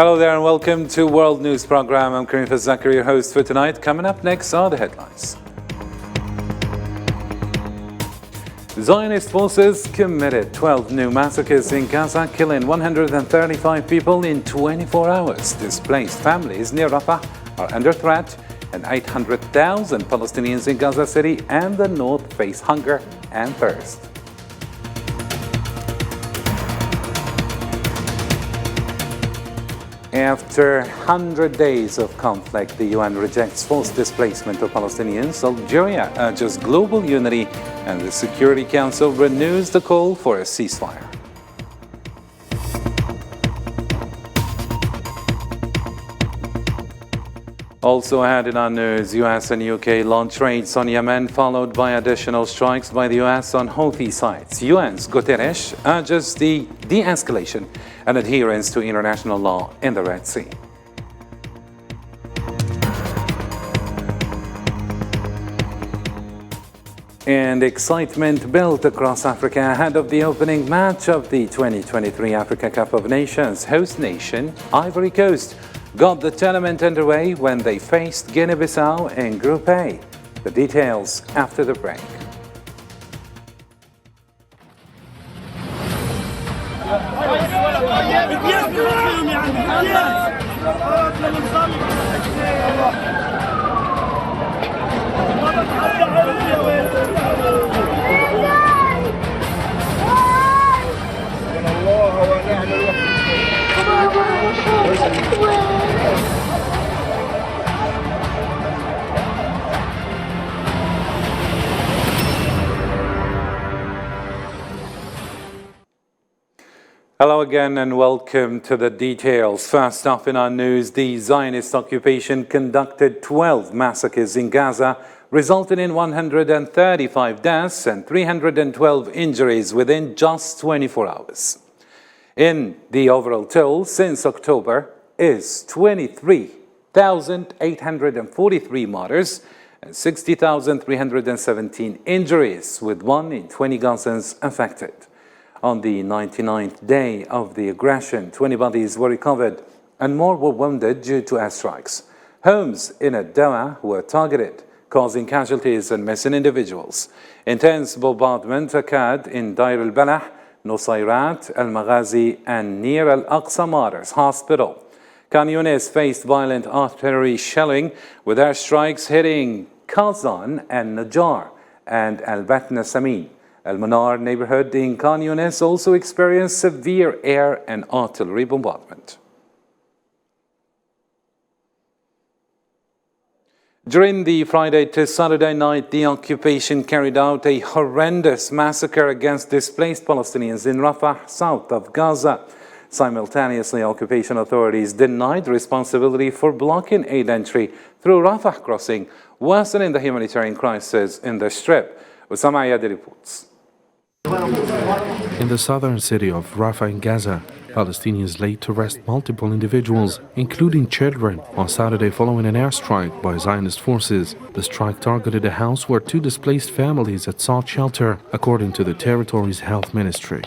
Hello there and welcome to World News Program. I'm Karim Fazakir, your host for tonight. Coming up next are the headlines. Zionist forces committed 12 new massacres in Gaza, killing 135 people in 24 hours. Displaced families near Rafah are under threat, and 800,000 Palestinians in Gaza City and the north face hunger and thirst. After 100 days of conflict, the UN rejects forced displacement of Palestinians. Algeria urges global unity, and the Security Council renews the call for a ceasefire. Also ahead in our news, US and UK launch raids on Yemen, followed by additional strikes by the US on Houthi sites. UN's Guterres urges the de-escalation and adherence to international law in the Red Sea. And excitement built across Africa ahead of the opening match of the 2023 Africa Cup of Nations. Host nation, Ivory Coast, got the tournament underway when they faced Guinea-Bissau in Group A. The details after the break. Hello again and welcome to the details. First off in our news, the Zionist occupation conducted 12 massacres in Gaza, resulting in 135 deaths and 312 injuries within just 24 hours. In the overall toll since October is 23,843 martyrs and 60,317 injuries, with 1 in 20 Gazans affected. On the 99th day of the aggression, 20 bodies were recovered and more were wounded due to airstrikes. Homes in Ad-Dawa were targeted, causing casualties and missing individuals. Intense bombardment occurred in Deir al-Balah, Nusayrat, Al-Maghazi, and near Al-Aqsa Martyrs Hospital. Khan Yunis faced violent artillery shelling, with airstrikes hitting Kazan and Najjar and Al-Batna Samin. Al-Manar neighborhood in Khan Yunis also experienced severe air and artillery bombardment. During the Friday to Saturday night, the occupation carried out a horrendous massacre against displaced Palestinians in Rafah, south of Gaza. Simultaneously, occupation authorities denied responsibility for blocking aid entry through Rafah crossing, worsening the humanitarian crisis in the Strip. Osama Ayadi reports. In the southern city of Rafah in Gaza, Palestinians laid to rest multiple individuals, including children, on Saturday following an airstrike by Zionist forces. The strike targeted a house where 2 displaced families had sought shelter, according to the territory's health ministry.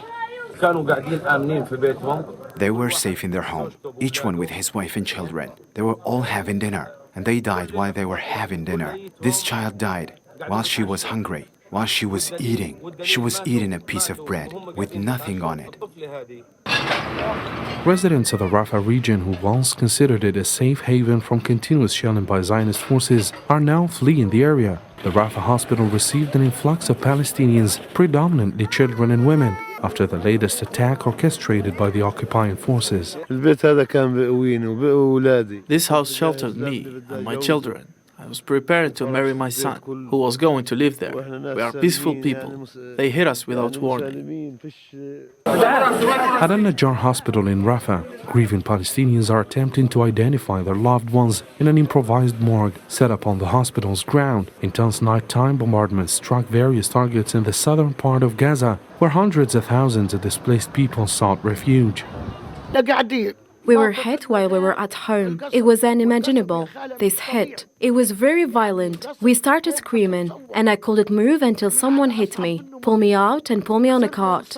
They were safe in their home, each one with his wife and children. They were all having dinner, and they died while they were having dinner. This child died while she was hungry. While she was eating a piece of bread with nothing on it. Residents of the Rafah region, who once considered it a safe haven from continuous shelling by Zionist forces, are now fleeing the area. The Rafah hospital received an influx of Palestinians, predominantly children and women, after the latest attack orchestrated by the occupying forces. This house sheltered me and my children. I was preparing to marry my son, who was going to live there. We are peaceful people. They hit us without warning. At Al-Najjar hospital in Rafah, grieving Palestinians are attempting to identify their loved ones in an improvised morgue set up on the hospital's ground. Intense nighttime bombardments struck various targets in the southern part of Gaza, where hundreds of thousands of displaced people sought refuge. We were hit while we were at home. It was unimaginable, this hit. It was very violent. We started screaming, and I couldn't move until someone hit me, pulled me out and pulled me on a cart.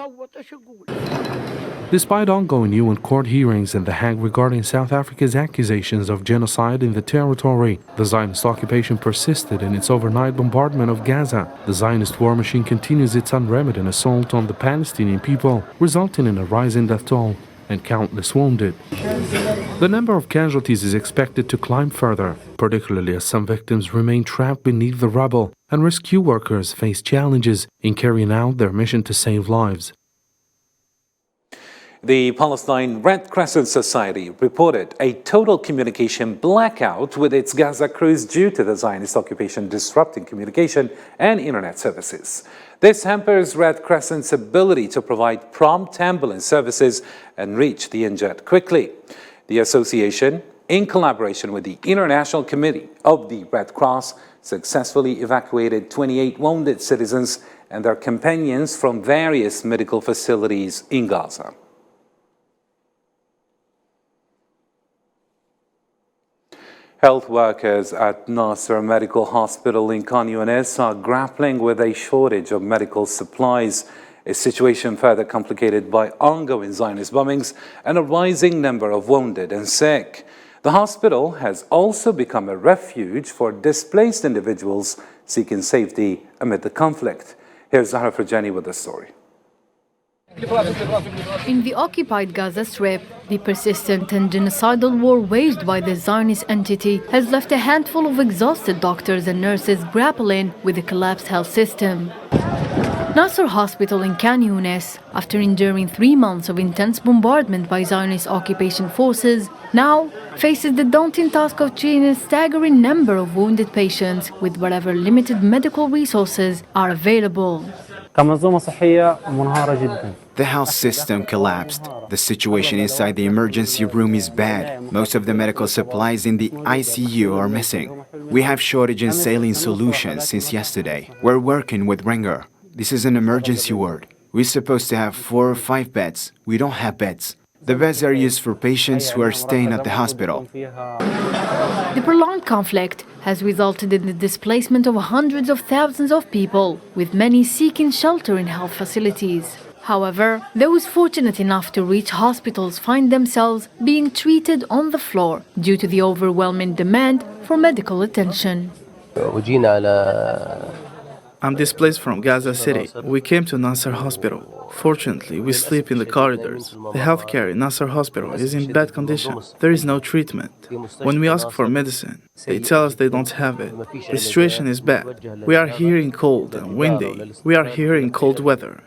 Despite ongoing UN court hearings in The Hague regarding South Africa's accusations of genocide in the territory, the Zionist occupation persisted in its overnight bombardment of Gaza. The Zionist war machine continues its unremitting assault on the Palestinian people, resulting in a rise in death toll and countless wounded. The number of casualties is expected to climb further, particularly as some victims remain trapped beneath the rubble and rescue workers face challenges in carrying out their mission to save lives. The Palestine Red Crescent Society reported a total communication blackout with its Gaza crews due to the Zionist occupation disrupting communication and internet services. This hampers Red Crescent's ability to provide prompt ambulance services and reach the injured quickly. The association, in collaboration with the International Committee of the Red Cross, successfully evacuated 28 wounded citizens and their companions from various medical facilities in Gaza. Health workers at Nasser Medical Hospital in Khan Younis are grappling with a shortage of medical supplies, a situation further complicated by ongoing Zionist bombings and a rising number of wounded and sick. The hospital has also become a refuge for displaced individuals seeking safety amid the conflict. Here's Zahra Farjani with the story. In the occupied Gaza Strip, the persistent and genocidal war waged by the Zionist entity has left a handful of exhausted doctors and nurses grappling with the collapsed health system. Nasser Hospital in Khan Younis, after enduring 3 months of intense bombardment by Zionist occupation forces, now faces the daunting task of treating a staggering number of wounded patients with whatever limited medical resources are available. The health system collapsed. The situation inside the emergency room is bad. Most of the medical supplies in the ICU are missing. We have shortage in saline solutions since yesterday. We're working with Ringer. This is an emergency ward. We're supposed to have 4 or 5 beds. We don't have beds. The beds are used for patients who are staying at the hospital. The prolonged conflict has resulted in the displacement of hundreds of thousands of people, with many seeking shelter in health facilities. However, those fortunate enough to reach hospitals find themselves being treated on the floor due to the overwhelming demand for medical attention. I'm displaced from Gaza City. We came to Nasser Hospital. Fortunately, we sleep in the corridors. The healthcare in Nasser Hospital is in bad condition. There is no treatment. When we ask for medicine, they tell us they don't have it. The situation is bad. We are here in cold and windy. We are here in cold weather.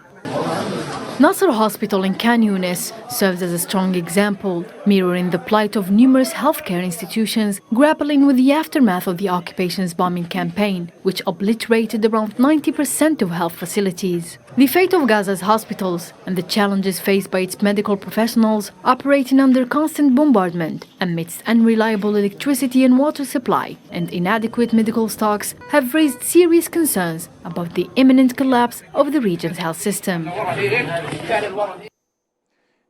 Nasser Hospital in Khan Younis serves as a strong example, mirroring the plight of numerous healthcare institutions grappling with the aftermath of the occupation's bombing campaign, which obliterated around 90% of health facilities. The fate of Gaza's hospitals and the challenges faced by its medical professionals operating under constant bombardment amidst unreliable electricity and water supply and inadequate medical stocks have raised serious concerns about the imminent collapse of the region's health system.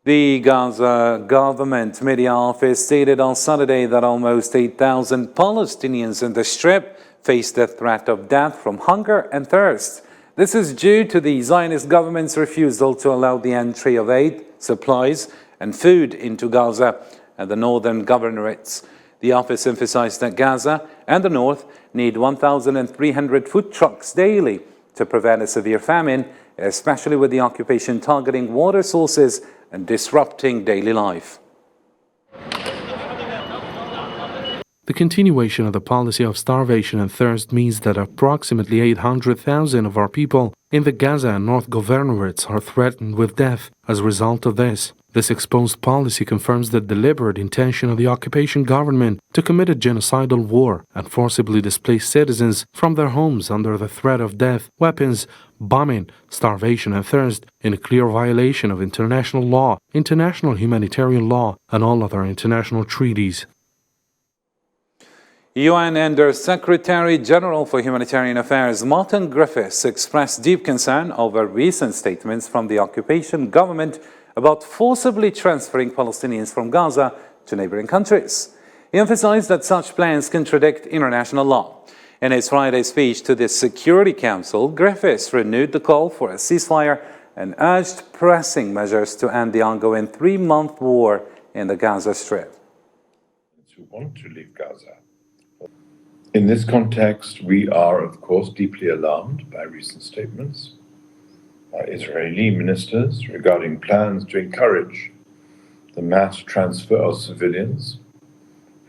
The Gaza government media office stated on Saturday that almost 8,000 Palestinians in the Strip face the threat of death from hunger and thirst. This is due to the Zionist government's refusal to allow the entry of aid, supplies, and food into Gaza and the northern governorates. The office emphasized that Gaza and the north need 1,300 food trucks daily to prevent a severe famine, especially with the occupation targeting water sources and disrupting daily life. The continuation of the policy of starvation and thirst means that approximately 800,000 of our people in the Gaza and North governorates are threatened with death as a result of this. This exposed policy confirms the deliberate intention of the occupation government to commit a genocidal war and forcibly displace citizens from their homes under the threat of death, weapons, bombing, starvation and thirst in a clear violation of international law, international humanitarian law and all other international treaties. UN Under-Secretary General for Humanitarian Affairs Martin Griffiths expressed deep concern over recent statements from the occupation government about forcibly transferring Palestinians from Gaza to neighboring countries. He emphasized that such plans contradict international law. In his Friday speech to the Security Council, Griffiths renewed the call for a ceasefire and urged pressing measures to end the ongoing 3-month war in the Gaza Strip. Who want to leave Gaza. In this context, we are, of course, deeply alarmed by recent statements by Israeli ministers regarding plans to encourage the mass transfer of civilians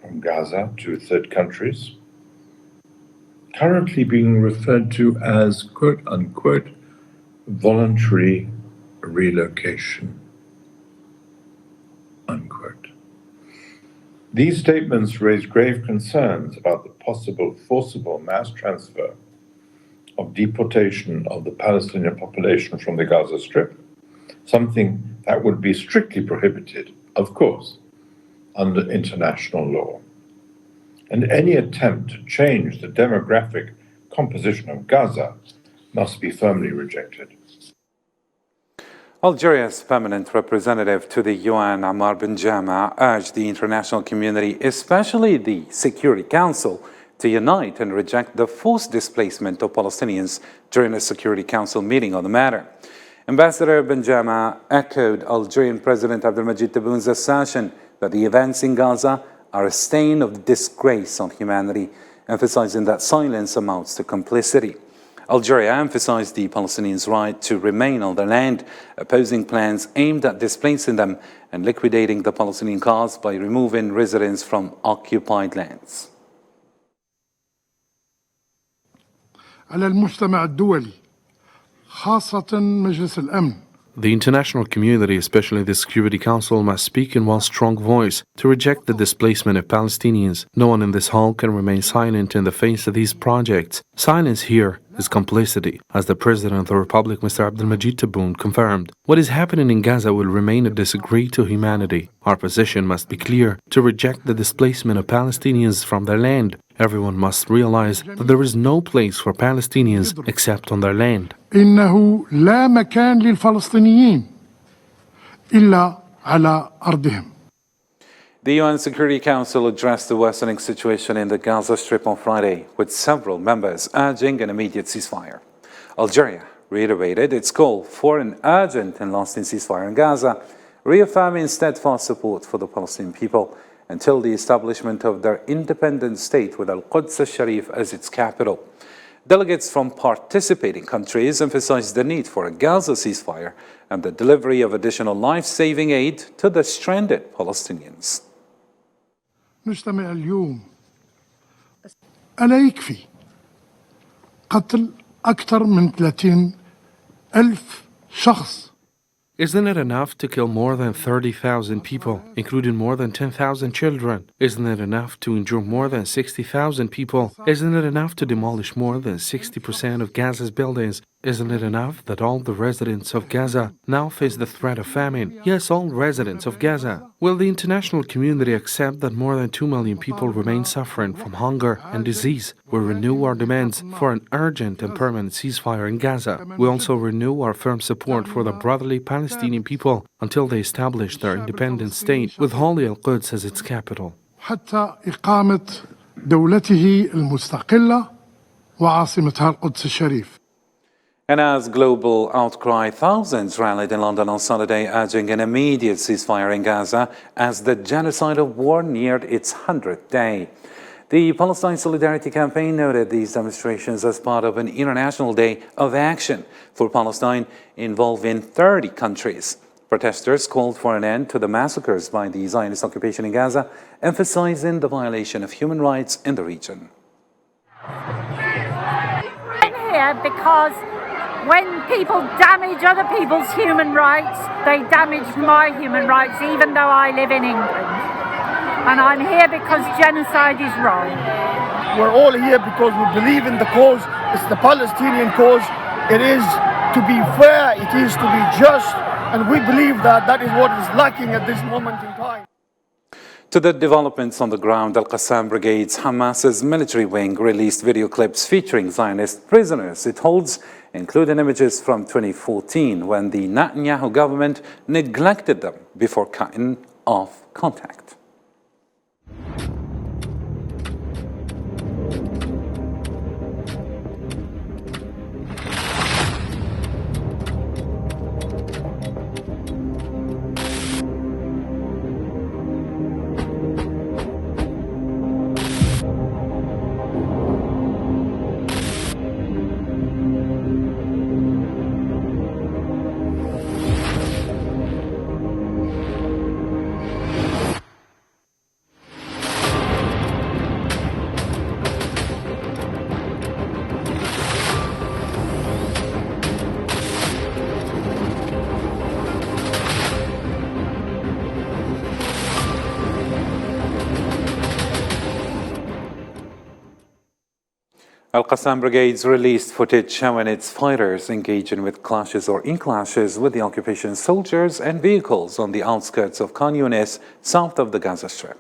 from Gaza to third countries, currently being referred to as quote-unquote voluntary relocation, unquote. These statements raise grave concerns about the possible forcible mass transfer of deportation of the Palestinian population from the Gaza Strip, something that would be strictly prohibited, of course, under international law. And any attempt to change the demographic composition of Gaza must be firmly rejected. Algeria's permanent representative to the UN, Ammar bin Jama, urged the international community, especially the Security Council, to unite and reject the forced displacement of Palestinians during a Security Council meeting on the matter. Ambassador bin Jama echoed Algerian President Abdelmajid Tebboun's assertion that the events in Gaza are a stain of disgrace on humanity, emphasizing that silence amounts to complicity. Algeria emphasized the Palestinians' right to remain on their land, opposing plans aimed at displacing them and liquidating the Palestinian cause by removing residents from occupied lands. على المجتمع الدولي خاصة مجلس الأمن. The international community, especially the Security Council, must speak in one strong voice to reject the displacement of Palestinians. No one in this hall can remain silent in the face of these projects. Silence here is complicity, as the President of the Republic, Mr. Abdelmajid Tebboune, confirmed. What is happening in Gaza will remain a disgrace to humanity. Our position must be clear to reject the displacement of Palestinians from their land. Everyone must realize that there is no place for Palestinians except on their land. إنه لا مكان للفلسطينيين إلا على أرضهم. The UN Security Council addressed the worsening situation in the Gaza Strip on Friday, with several members urging an immediate ceasefire. Algeria reiterated its call for an urgent and lasting ceasefire in Gaza, reaffirming steadfast support for the Palestinian people until the establishment of their independent state with Al-Quds al-Sharif as its capital. Delegates from participating countries emphasized the need for a Gaza ceasefire and the delivery of additional life-saving aid to the stranded Palestinians. نجتمع اليوم ألا يكفي قتل أكثر من 30,000 شخص. Isn't it enough to kill more than 30,000 people, including more than 10,000 children? Isn't it enough to injure more than 60,000 people? Isn't it enough to demolish more than 60% of Gaza's buildings? Isn't it enough that all the residents of Gaza now face the threat of famine? Yes, all residents of Gaza. Will the international community accept that more than 2 million people remain suffering from hunger and disease? We renew our demands for an urgent and permanent ceasefire in Gaza. We also renew our firm support for the brotherly Palestinian people until they establish their independent state with Holy Al-Quds as its capital. حتى إقامة دولته المستقلة وعاصمتها القدس الشريف. And as global outcry, thousands rallied in London on Saturday urging an immediate ceasefire in Gaza as the genocidal war neared its 100th day. The Palestine Solidarity Campaign noted these demonstrations as part of an international day of action for Palestine involving 30 countries. Protesters called for an end to the massacres by the Zionist occupation in Gaza, emphasizing the violation of human rights in the region. I'm here because when people damage other people's human rights, they damage my human rights, even though I live in England. And I'm here because genocide is wrong. We're all here because we believe in the cause. It's the Palestinian cause. It is to be fair, it is to be just, and we believe that that is what is lacking at this moment in time. To the developments on the ground, Al-Qassam Brigade's Hamas's military wing released video clips featuring Zionist prisoners it holds, including images from 2014 when the Netanyahu government neglected them before cutting off contact. Al-Qassam Brigades released footage showing its fighters engaging with clashes or in clashes with the occupation soldiers and vehicles on the outskirts of Khan Yunis, south of the Gaza Strip.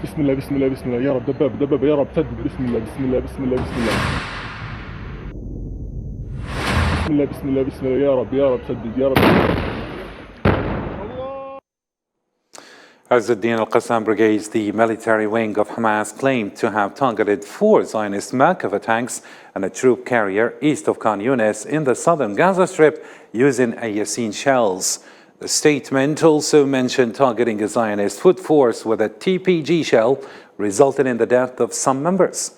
بسم الله بسم الله بسم الله يا رب دباب دباب يا رب سدد بسم الله بسم الله بسم الله بسم الله بسم الله بسم الله بسم الله يا رب سدد يا رب. Azzuddin al-Qassam Brigades, the military wing of Hamas, claimed to have targeted 4 Zionist Merkava tanks and a troop carrier east of Khan Yunis in the southern Gaza Strip using Yasin shells. The statement also mentioned targeting a Zionist foot force with a TPG shell, resulting in the death of some members.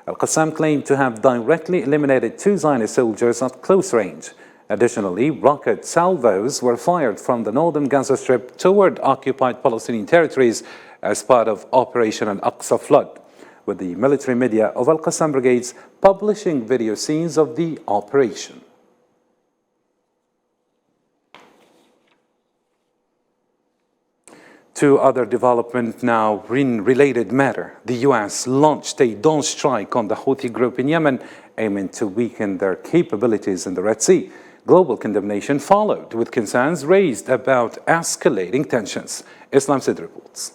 Al-Qassam claimed to have directly eliminated 2 Zionist soldiers at close range. Additionally, rocket salvos were fired from the northern Gaza Strip toward occupied Palestinian territories as part of Operation Al-Aqsa Flood, with the military media of Al-Qassam Brigades publishing video scenes of the operation. To other development now in related matter, the U.S. launched a dawn strike on the Houthi group in Yemen, aiming to weaken their capabilities in the Red Sea. Global condemnation followed, with concerns raised about escalating tensions. Islam Sid reports.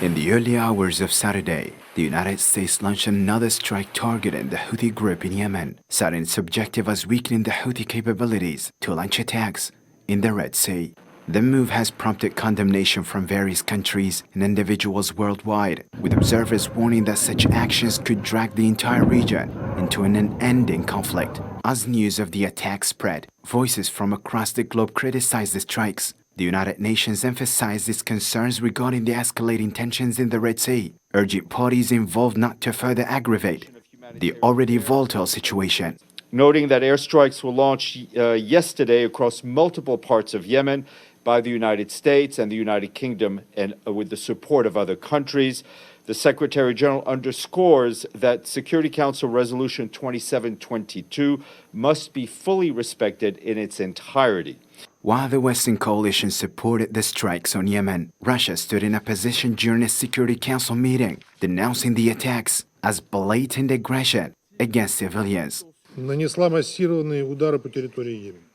In the early hours of Saturday, the United States launched another strike targeting the Houthi group in Yemen, citing its objective as weakening the Houthi capabilities to launch attacks in the Red Sea. The move has prompted condemnation from various countries and individuals worldwide, with observers warning that such actions could drag the entire region into an unending conflict. As news of the attack spread, voices from across the globe criticized the strikes. The United Nations emphasized its concerns regarding the escalating tensions in the Red Sea, urging parties involved not to further aggravate the already volatile situation. Noting that airstrikes were launched yesterday across multiple parts of Yemen by the United States and the United Kingdom, and with the support of other countries. The Secretary General underscores that Security Council Resolution 2722 must be fully respected in its entirety. While the Western coalition supported the strikes on Yemen, Russia stood in opposition during a Security Council meeting, denouncing the attacks as blatant aggression against civilians. The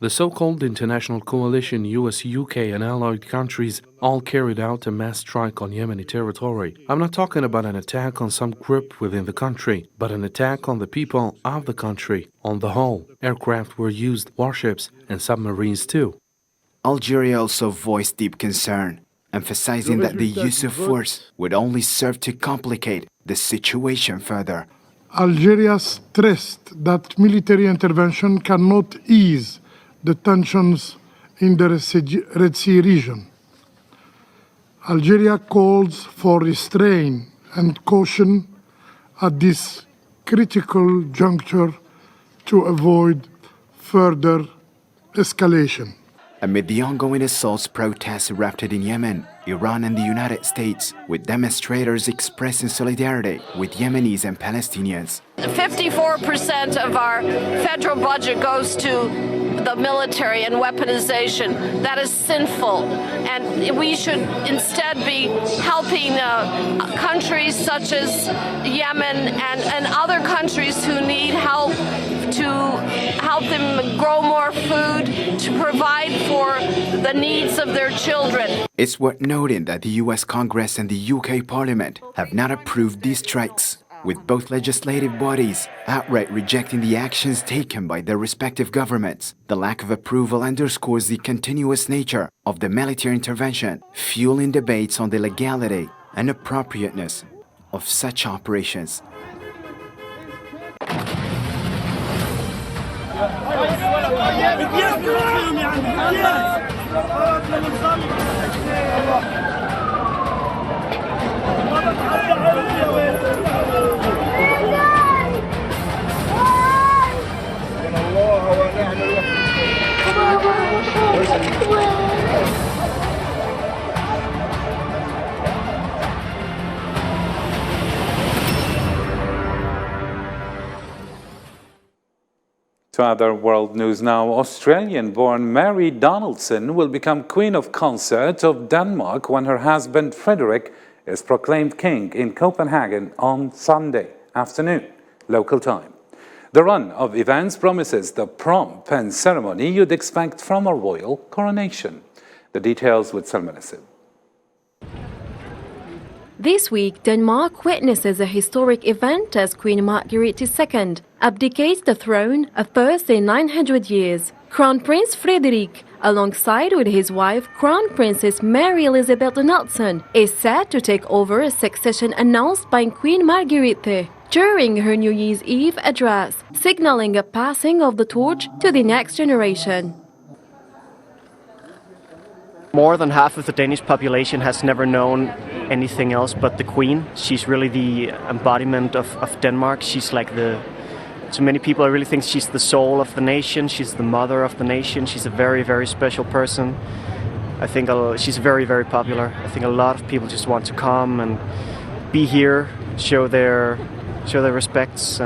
so-called international coalition, US, UK and allied countries all carried out a mass strike on Yemeni territory. I'm not talking about an attack on some group within the country, but an attack on the people of the country. On the whole, aircraft were used, warships and submarines too. Algeria also voiced deep concern, emphasizing that the use of force would only serve to complicate the situation further. Algeria stressed that military intervention cannot ease the tensions in the Red Sea region. Algeria calls for restraint and caution at this critical juncture to avoid further escalation. Amid the ongoing assaults, protests erupted in Yemen, Iran and the United States, with demonstrators expressing solidarity with Yemenis and Palestinians. 54% of our federal budget goes to the military and weaponization. That is sinful, and we should instead be helping countries such as Yemen and other countries who need help, to help them grow more food, to provide for the needs of their children. It's worth noting that the US Congress and the UK Parliament have not approved these strikes, with both legislative bodies outright rejecting the actions taken by their respective governments. The lack of approval underscores the continuous nature of the military intervention, fueling debates on the legality and appropriateness of such operations. To other world news now, Australian-born Mary Donaldson will become Queen of Consort of Denmark when her husband Frederick is proclaimed king in Copenhagen on Sunday afternoon, local time. The run of events promises the pomp and ceremony you'd expect from a royal coronation. The details with Salma Nassim. This week, Denmark witnesses a historic event as Queen Margaret II abdicates the throne, a first in 900 years. Crown Prince Frederik, alongside with his wife, Crown Princess Mary Elizabeth Donaldson, is set to take over a succession announced by Queen Margrethe during her New Year's Eve address, signaling a passing of the torch to the next generation. More than half of the Danish population has never known anything else but the Queen. She's really the embodiment of Denmark. She's like to many people, I really think she's the soul of the nation. She's the mother of the nation. She's a very, very special person. I think she's very, very popular. I think a lot of people just want to come and be here, show their respects.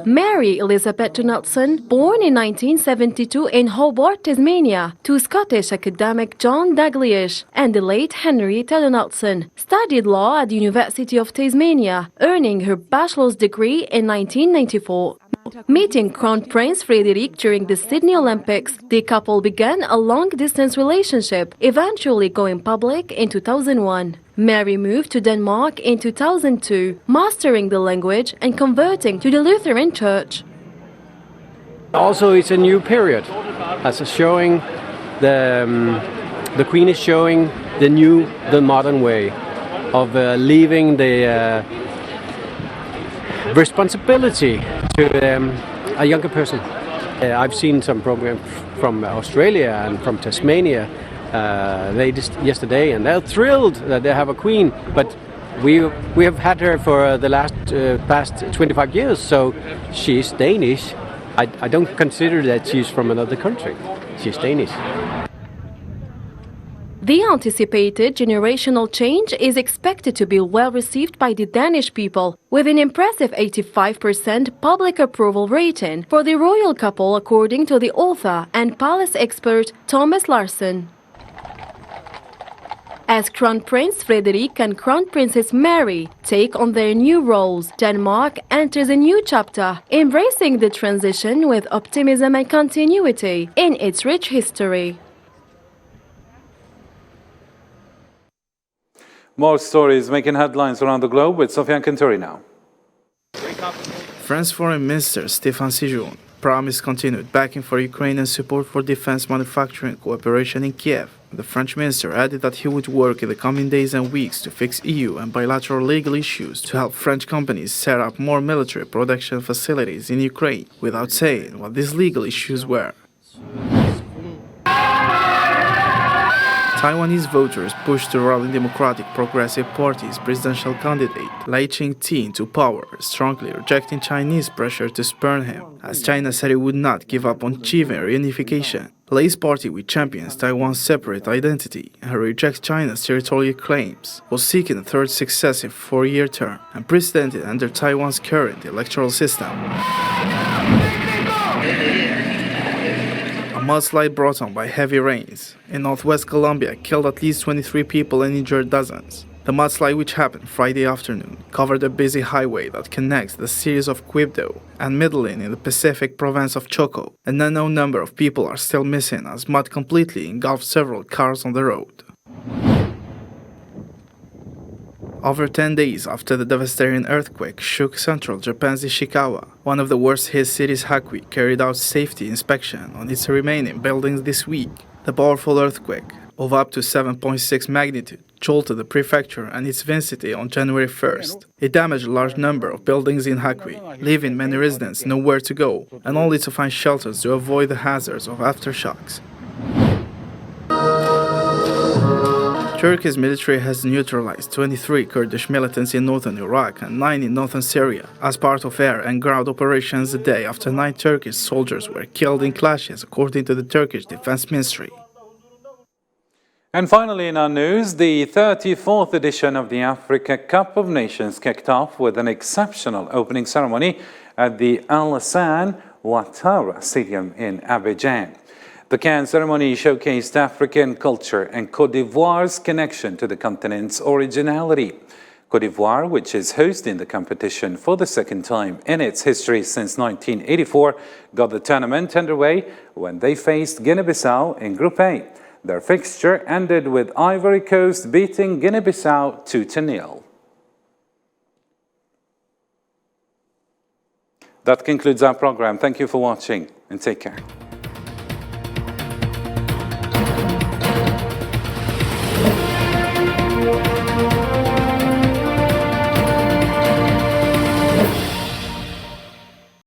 Mary Elizabeth Donaldson, born in 1972 in Hobart, Tasmania, to Scottish academic John Dalglish and the late Henrietta Donaldson, studied law at the University of Tasmania, earning her bachelor's degree in 1994. Meeting Crown Prince Frederik during the Sydney Olympics, the couple began a long-distance relationship, eventually going public in 2001. Mary moved to Denmark in 2002, mastering the language and converting to the Lutheran Church. Also, it's a new period, as showing the Queen is showing the modern way of leaving the responsibility to a younger person. I've seen some programs from Australia and from Tasmania yesterday, and they're thrilled that they have a queen. But we have had her for the past 25 years, so she's Danish. I don't consider that she's from another country. She's Danish. The anticipated generational change is expected to be well received by the Danish people, with an impressive 85% public approval rating for the royal couple, according to the author and palace expert Thomas Larsen. As Crown Prince Frederik and Crown Princess Mary take on their new roles, Denmark enters a new chapter, embracing the transition with optimism and continuity in its rich history. More stories making headlines around the globe with Sofian Kenturi now. France's Foreign Minister Stéphane Séjourné promised continued backing for Ukrainian support for defense manufacturing cooperation in Kiev. The French minister added that he would work in the coming days and weeks to fix EU and bilateral legal issues to help French companies set up more military production facilities in Ukraine, without saying what these legal issues were. Taiwanese voters pushed the ruling Democratic Progressive Party's presidential candidate Lai Ching-te into power, strongly rejecting Chinese pressure to spurn him, as China said it would not give up on achieving reunification. Lai's party, which champions Taiwan's separate identity and rejects China's territorial claims, was seeking a third successive four-year term, unprecedented under Taiwan's current electoral system. A mudslide brought on by heavy rains in northwest Colombia killed at least 23 people and injured dozens. The mudslide, which happened Friday afternoon, covered a busy highway that connects the cities of Quibdó and Medellin in the Pacific province of Choco. An unknown number of people are still missing as mud completely engulfed several cars on the road. Over 10 days after the devastating earthquake shook central Japan's Ishikawa, one of the worst-hit cities, Hakui, carried out safety inspection on its remaining buildings this week. The powerful earthquake, of up to 7.6 magnitude, jolted the prefecture and its vicinity on January 1st. It damaged a large number of buildings in Hakui, leaving many residents nowhere to go and only to find shelters to avoid the hazards of aftershocks. Turkey's military has neutralized 23 Kurdish militants in northern Iraq and 9 in northern Syria as part of air and ground operations the day after 9 Turkish soldiers were killed in clashes, according to the Turkish Defense Ministry. And finally in our news, the 34th edition of the Africa Cup of Nations kicked off with an exceptional opening ceremony at the Al Hassan Ouattara Stadium in Abidjan. The CAN ceremony showcased African culture and Côte d'Ivoire's connection to the continent's originality. Côte d'Ivoire, which is hosting the competition for the second time in its history since 1984, got the tournament underway when they faced Guinea-Bissau in Group A. Their fixture ended with Ivory Coast beating Guinea-Bissau 2-0. That concludes our program. Thank you for watching and take care.